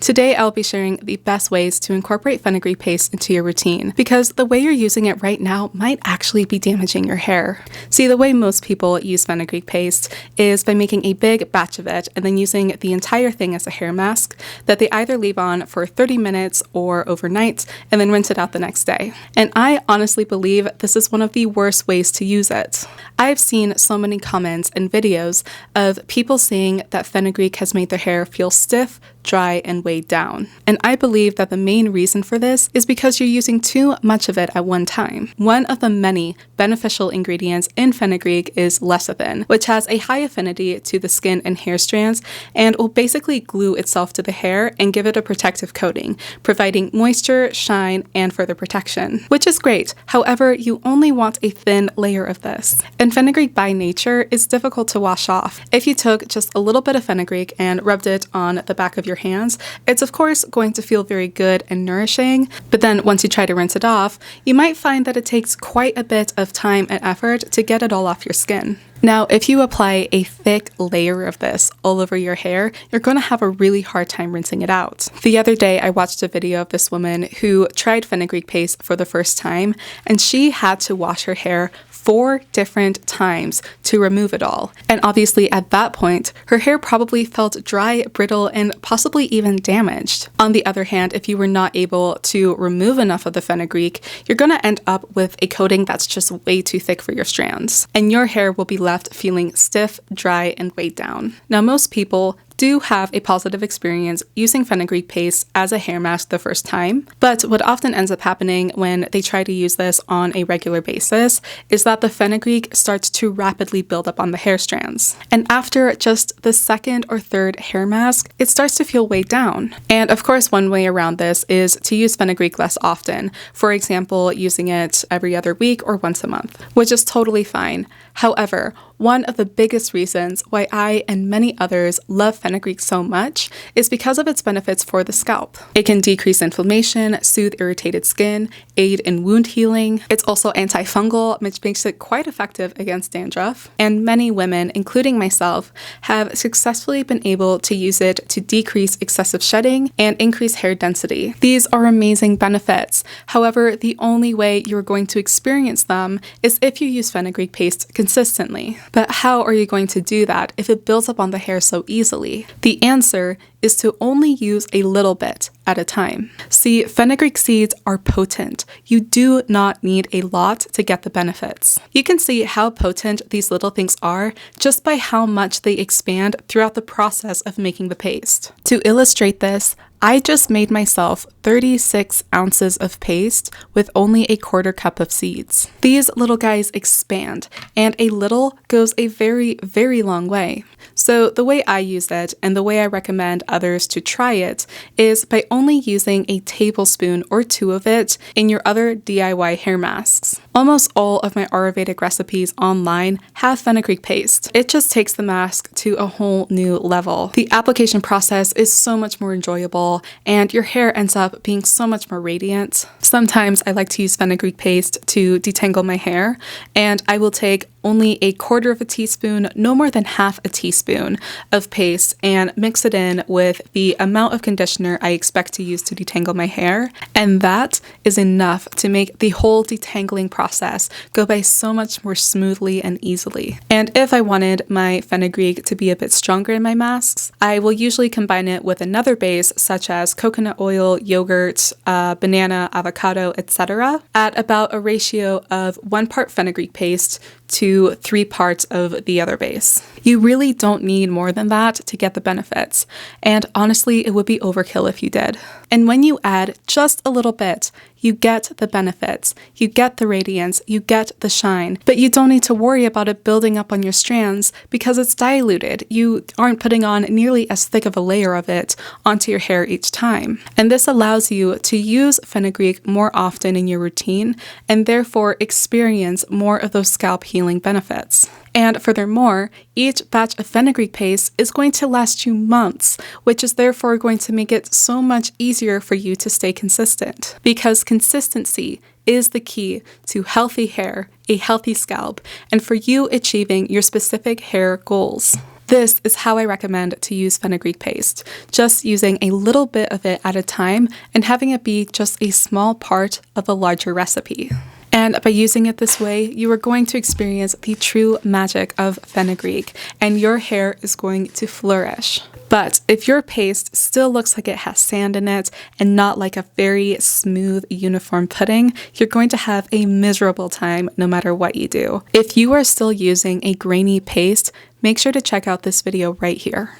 Today I'll be sharing the best ways to incorporate fenugreek paste into your routine, because the way you're using it right now might actually be damaging your hair. See, the way most people use fenugreek paste is by making a big batch of it and then using the entire thing as a hair mask that they either leave on for 30 minutes or overnight and then rinse it out the next day. And I honestly believe this is one of the worst ways to use it. I've seen so many comments and videos of people saying that fenugreek has made their hair feel stiff, dry, and weighed down. And I believe that the main reason for this is because you're using too much of it at one time. One of the many beneficial ingredients in fenugreek is lecithin, which has a high affinity to the skin and hair strands and will basically glue itself to the hair and give it a protective coating, providing moisture, shine, and further protection, which is great. However, you only want a thin layer of this. And fenugreek by nature is difficult to wash off. If you took just a little bit of fenugreek and rubbed it on the back of your hands, it's of course going to feel very good and nourishing, but then once you try to rinse it off, you might find that it takes quite a bit of time and effort to get it all off your skin. Now, if you apply a thick layer of this all over your hair, you're going to have a really hard time rinsing it out. The other day, I watched a video of this woman who tried fenugreek paste for the first time, and she had to wash her hair 4 different times to remove it all. And obviously at that point, her hair probably felt dry, brittle, and possibly even damaged. On the other hand, if you were not able to remove enough of the fenugreek, you're going to end up with a coating that's just way too thick for your strands. And your hair will be left feeling stiff, dry, and weighed down. Now, most people do have a positive experience using fenugreek paste as a hair mask the first time, but what often ends up happening when they try to use this on a regular basis is that the fenugreek starts to rapidly build up on the hair strands. And after just the second or third hair mask, it starts to feel weighed down. And of course, one way around this is to use fenugreek less often. For example, using it every other week or once a month, which is totally fine. However, one of the biggest reasons why I and many others love fenugreek so much is because of its benefits for the scalp. It can decrease inflammation, soothe irritated skin, aid in wound healing. It's also antifungal, which makes it quite effective against dandruff. And many women, including myself, have successfully been able to use it to decrease excessive shedding and increase hair density. These are amazing benefits. However, the only way you're going to experience them is if you use fenugreek paste consistently. But how are you going to do that if it builds up on the hair so easily? The answer is to only use a little bit at a time. See, fenugreek seeds are potent. You do not need a lot to get the benefits. You can see how potent these little things are just by how much they expand throughout the process of making the paste. To illustrate this, I just made myself 36 ounces of paste with only a 1/4 cup of seeds. These little guys expand, and a little goes a very, very long way. So the way I use it, and the way I recommend others to try it, is by only using a tablespoon or 2 of it in your other DIY hair masks. Almost all of my ayurvedic recipes online have fenugreek paste. It just takes the mask to a whole new level. The application process is so much more enjoyable, and your hair ends up being so much more radiant. Sometimes I like to use fenugreek paste to detangle my hair, and I will take only a 1/4 of a teaspoon, no more than 1/2 a teaspoon of paste, and mix it in with the amount of conditioner I expect to use to detangle my hair. And that is enough to make the whole detangling process go by so much more smoothly and easily. And if I wanted my fenugreek to be a bit stronger in my masks, I will usually combine it with another base such as coconut oil, yogurt, banana, avocado, etc. at about a ratio of 1 part fenugreek paste to 3 parts of the other base. You really don't need more than that to get the benefits, and honestly, it would be overkill if you did. And when you add just a little bit, you get the benefits, you get the radiance, you get the shine, but you don't need to worry about it building up on your strands because it's diluted. You aren't putting on nearly as thick of a layer of it onto your hair each time. And this allows you to use fenugreek more often in your routine and therefore experience more of those scalp healing benefits. And furthermore, each batch of fenugreek paste is going to last you months, which is therefore going to make it so much easier for you to stay consistent. Because consistency is the key to healthy hair, a healthy scalp, and for you achieving your specific hair goals. This is how I recommend to use fenugreek paste, just using a little bit of it at a time and having it be just a small part of a larger recipe. And by using it this way, you are going to experience the true magic of fenugreek, and your hair is going to flourish. But if your paste still looks like it has sand in it and not like a very smooth, uniform pudding, you're going to have a miserable time no matter what you do. If you are still using a grainy paste, make sure to check out this video right here.